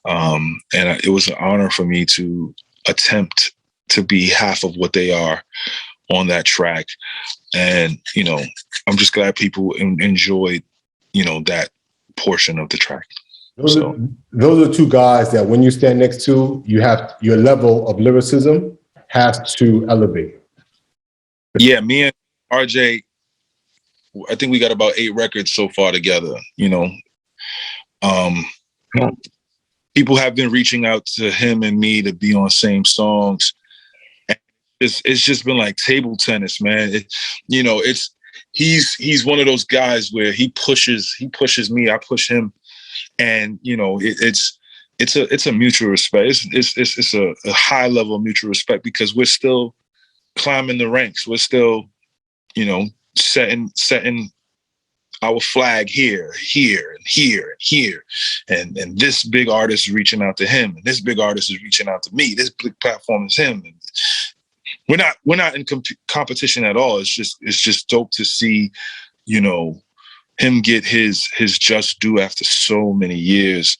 And it was an honor for me to attempt to be half of what they are on that track. And, I'm just glad people enjoyed, that portion of the track. Those are two guys that when you stand next to, you have your level of lyricism has to elevate. Yeah, me and RJ, I think we got about 8 records so far together, People have been reaching out to him and me to be on same songs. It's just been like table tennis, man. He's one of those guys where he pushes me, I push him, and it's a mutual respect. It's a high level of mutual respect because we're still climbing the ranks. We're still, setting our flag here, and this big artist is reaching out to him, and this big artist is reaching out to me. This big platform is him. And we're not in competition at all. It's just dope to see, him get his just due after so many years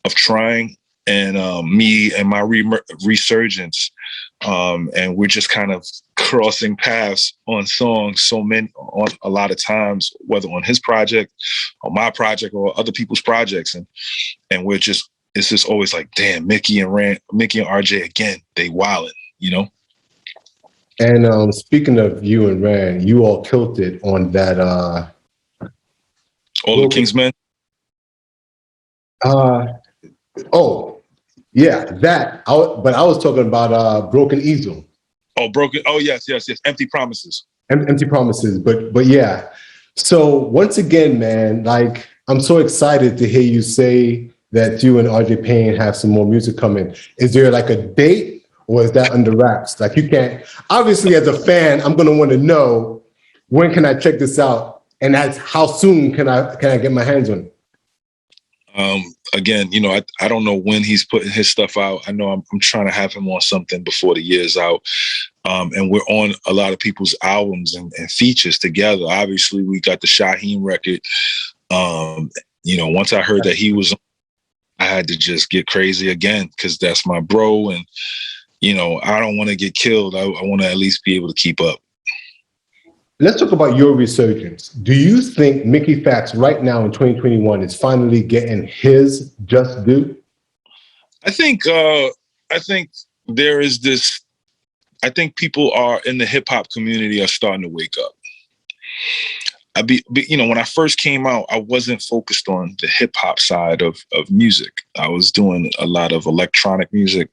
of trying, and me and my resurgence. And we're just kind of crossing paths on songs on a lot of times, whether on his project, on my project, or other people's projects. And it's just always like, damn, Mickey and RJ again, they wildin', And speaking of you and Rand, you all killed it on that. All the Kingsmen. Oh, yeah, that. But I was talking about Broken Easel. Oh, broken. Oh, yes. Empty Promises. Empty Promises. But yeah. So once again, man, like I'm so excited to hear you say that you and RJ Payne have some more music coming. Is there like a date, or is that under wraps? Like, you can't, obviously as a fan, I'm going to want to know, when can I check this out? And that's how soon can I get my hands on it? Again, I don't know when he's putting his stuff out. I know I'm trying to have him on something before the year's out. And we're on a lot of people's albums and features together. Obviously, we got the Shaheem record. Once I heard that he was, I had to just get crazy again, because that's my bro. And, I don't want to get killed. I want to at least be able to keep up. Let's talk about your resurgence. Do you think Mickey Factz right now in 2021 is finally getting his just due? I think there is this. I think people are in the hip hop community are starting to wake up. When I first came out, I wasn't focused on the hip hop side of music. I was doing a lot of electronic music.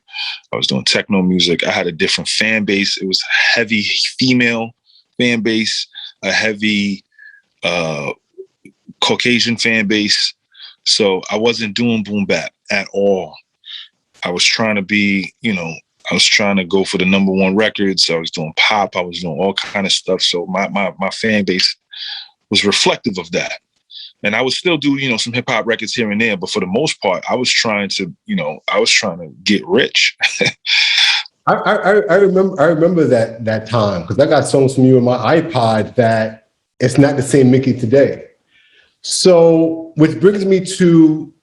I was doing techno music. I had a different fan base. It was heavy female fan base, a heavy Caucasian fan base. So I wasn't doing boom bap at all. I was trying to be, I was trying to go for the #1 records. I was doing pop. I was doing all kind of stuff. So my fan base was reflective of that. And I would still do, some hip hop records here and there. But for the most part, I was trying to get rich. I remember that time, because I got songs from you in my iPod that it's not the same Mickey today. So, which brings me to,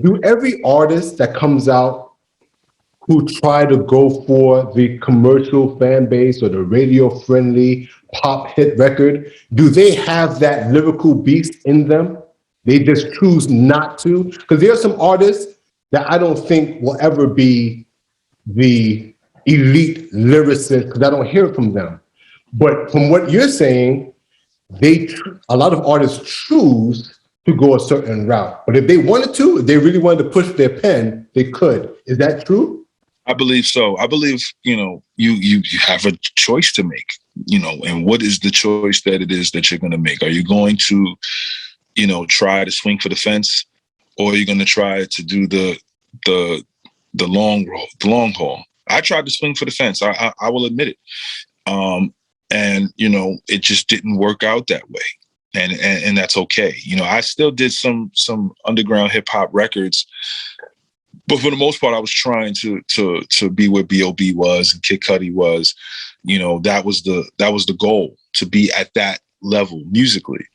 do every artist that comes out who try to go for the commercial fan base or the radio friendly pop hit record, do they have that lyrical beast in them? They just choose not to? Because there are some artists that I don't think will ever be the elite lyricist, because I don't hear from them. But from what you're saying, a lot of artists choose to go a certain route. But if they wanted to, if they really wanted to push their pen, they could. Is that true? I believe so. I believe, you have a choice to make, and what is the choice that it is that you're going to make? Are you going to, try to swing for the fence? Or are you going to try to do the long haul? I tried to swing for the fence. I will admit it. And it just didn't work out that way. And that's okay. I still did some underground hip hop records, but for the most part, I was trying to be where B.O.B. was and Kid Cudi was. That was the goal, to be at that level musically.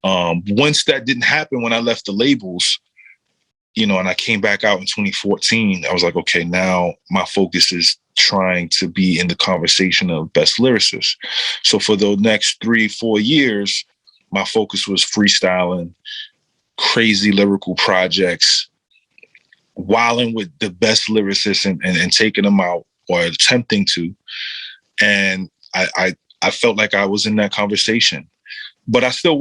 Once that didn't happen, when I left the labels, and I came back out in 2014, I was like, okay, now my focus is trying to be in the conversation of best lyricists. So for the next 3-4 years, my focus was freestyling, crazy lyrical projects, wilding with the best lyricists and taking them out, or attempting to. And I felt like I was in that conversation. But I felt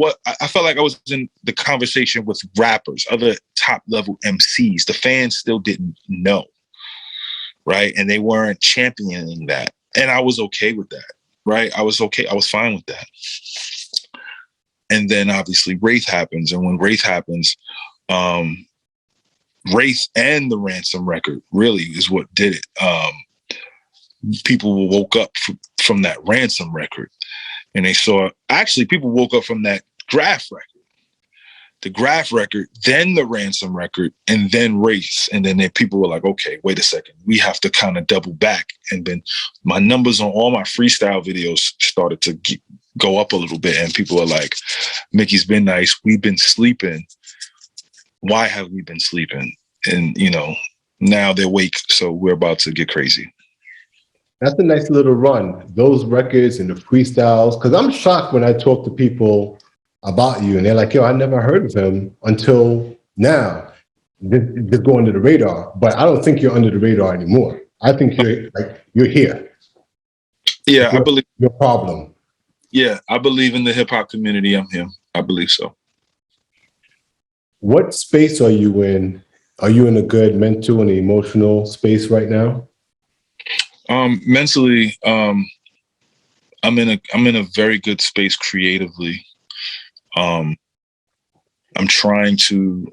like I was in the conversation with rappers, other top level MCs. The fans still didn't know, right? And they weren't championing that. And I was okay with that, right? I was okay. I was fine with that. And then obviously Wraith happens. And when Wraith happens, Wraith and the Ransom record really is what did it. People woke up from that Ransom record. And they saw, actually, people woke up from that Graph record, the Graph record, then the Ransom record, and then Race. And then people were like, okay, wait a second. We have to kind of double back. And then my numbers on all my freestyle videos started to go up a little bit. And people were like, Mickey's been nice. We've been sleeping. Why have we been sleeping? And, now they're awake. So we're about to get crazy. That's a nice little run. Those records and the freestyles, because I'm shocked when I talk to people about you and they're like, yo, I never heard of him until now. Just go under the radar. But I don't think you're under the radar anymore. I think you're here. Yeah, I believe your problem. Yeah, I believe in the hip hop community. I'm him. I believe so. What space are you in? Are you in a good mental and emotional space right now? Mentally, I'm in a very good space creatively. I'm trying to,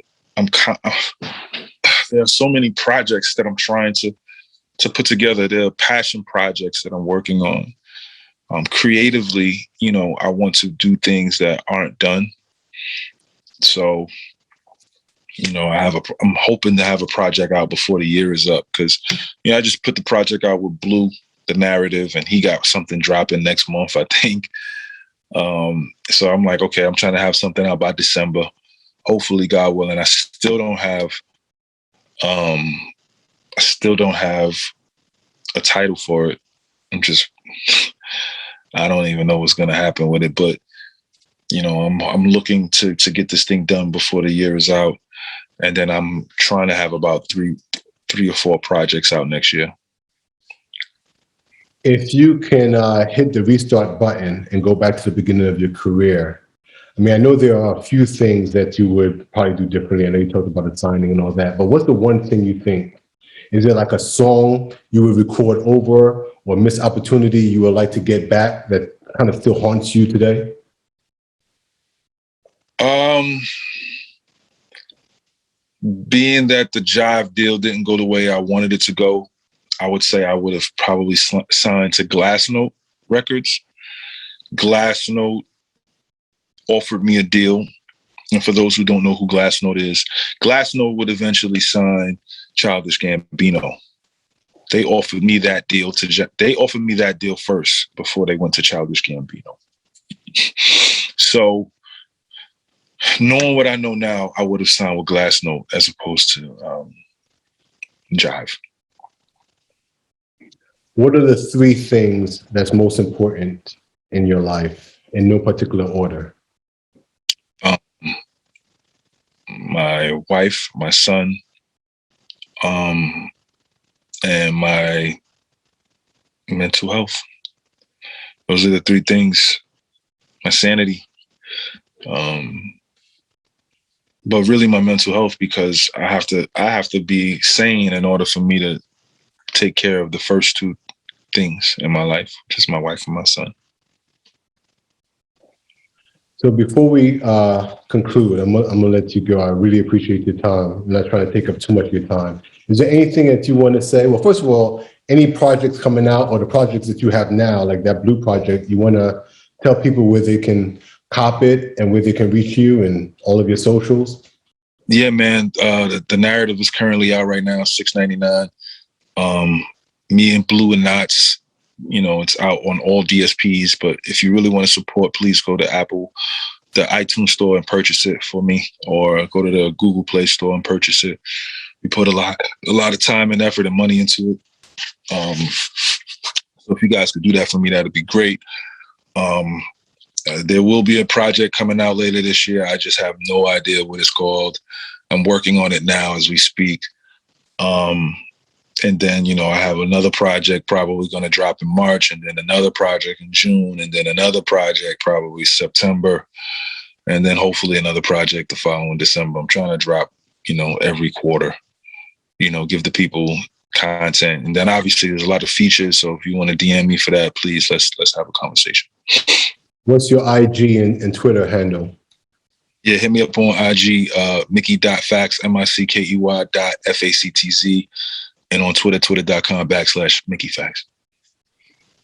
there are so many projects that I'm trying to put together. There are passion projects that I'm working on. Creatively, I want to do things that aren't done. So, I'm hoping to have a project out before the year is up, because, I just put the project out with Blue, the narrative, and he got something dropping next month, I think. So I'm like, okay, I'm trying to have something out by December. Hopefully, God willing. I still don't have a title for it. I don't even know what's gonna happen with it, but I'm looking to get this thing done before the year is out, and then I'm trying to have about three or four projects out next year. If you can hit the restart button and go back to the beginning of your career, I mean, I know there are a few things that you would probably do differently. I know you talked about the signing and all that, but what's the one thing you think? Is there like a song you would record over, or missed opportunity you would like to get back that kind of still haunts you today? Being that the Jive deal didn't go the way I wanted it to go, I would say I would have probably signed to Glassnote Records. Glassnote offered me a deal. And for those who don't know who Glassnote is, Glassnote would eventually sign Childish Gambino. They offered me that deal first before they went to Childish Gambino. So, knowing what I know now, I would have signed with Glassnote as opposed to Jive. What are the three things that's most important in your life, in no particular order? My wife, my son, and my mental health. Those are the three things. My sanity. But really my mental health, because I have to be sane in order for me to take care of the first two things in my life, which is my wife and my son. So before we conclude, I'm gonna let you go. I really appreciate your time. I'm not trying to take up too much of your time. Is there anything that you want to say? Well, first of all, any projects coming out or the projects that you have now, like that Blue project, you want to tell people where they can cop it and where they can reach you and all of your socials? Yeah, man. The narrative is currently out right now, $6.99. Me and Blue and Knots. It's out on all DSPs, but if you really want to support, please go to Apple, the iTunes store, and purchase it for me, or go to the Google Play store and purchase it. We put a lot of time and effort and money into it. So if you guys could do that for me, that'd be great. There will be a project coming out later this year. I just have no idea what it's called. I'm working on it now as we speak. And then, I have another project probably going to drop in March, and then another project in June, and then another project probably September, and then hopefully another project the following December. I'm trying to drop, every quarter, give the people content. And then obviously there's a lot of features. So if you want to DM me for that, please, let's have a conversation. What's your IG and Twitter handle? Yeah, hit me up on IG, Mickey.Factz, MICKEY.FACTZ. And on Twitter, twitter.com/MickeyFactz.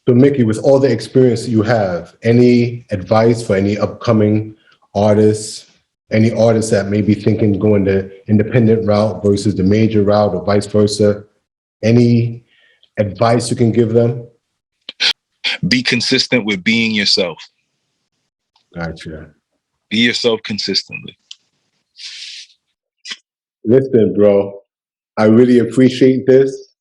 So Mickey, with all the experience you have, any advice for any upcoming artists, any artists that may be thinking going the independent route versus the major route or vice versa? Any advice you can give them? Be consistent with being yourself. Gotcha. Be yourself consistently. Listen, bro. I really appreciate this.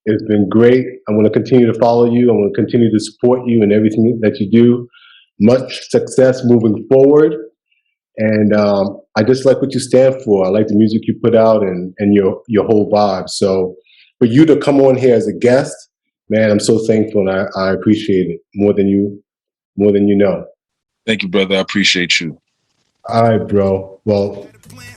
It's been great. I'm going to continue to follow you. I'm going to continue to support you in everything that you do. Much success moving forward. And I just like what you stand for. I like the music you put out and your whole vibe. So for you to come on here as a guest, man, I'm so thankful, and I appreciate it more than you know. Thank you, brother. I appreciate you. All right, bro. Well,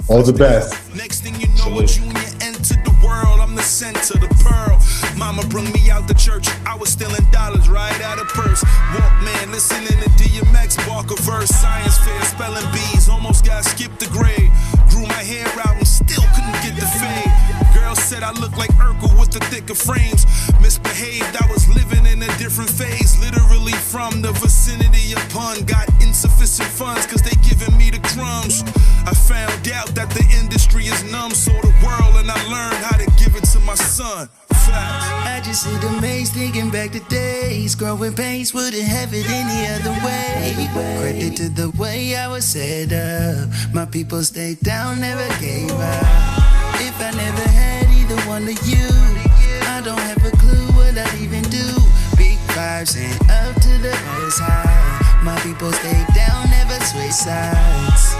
all the best. Next thing you know, Junior entered the world. I'm the center, the pearl. Mama brung me out the church. I was stealing dollars right out of purse. Walkman, listening to DMX, Barker verse. Science fair, spelling bees. Almost got skipped the grade. Grew my hair out and still couldn't get the fade. Girl said I look like Urkel with the thicker frames. Misbehaved, I was living in a different phase. Literally from the vicinity of pun. Got insufficient funds cause they giving me the crumbs. I found out that the industry is numb, so the world, and I learned how to give it to my son. Factz. I just sit amazed thinking back to days. Growing pains wouldn't have it any other way. Credit to the way I was set up. My people stayed down, never gave up. If I never had either one of you, I don't have a clue what I'd even do. Big vibes and up to the most high. My people stayed down, never switch sides.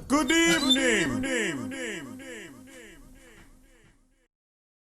Good evening.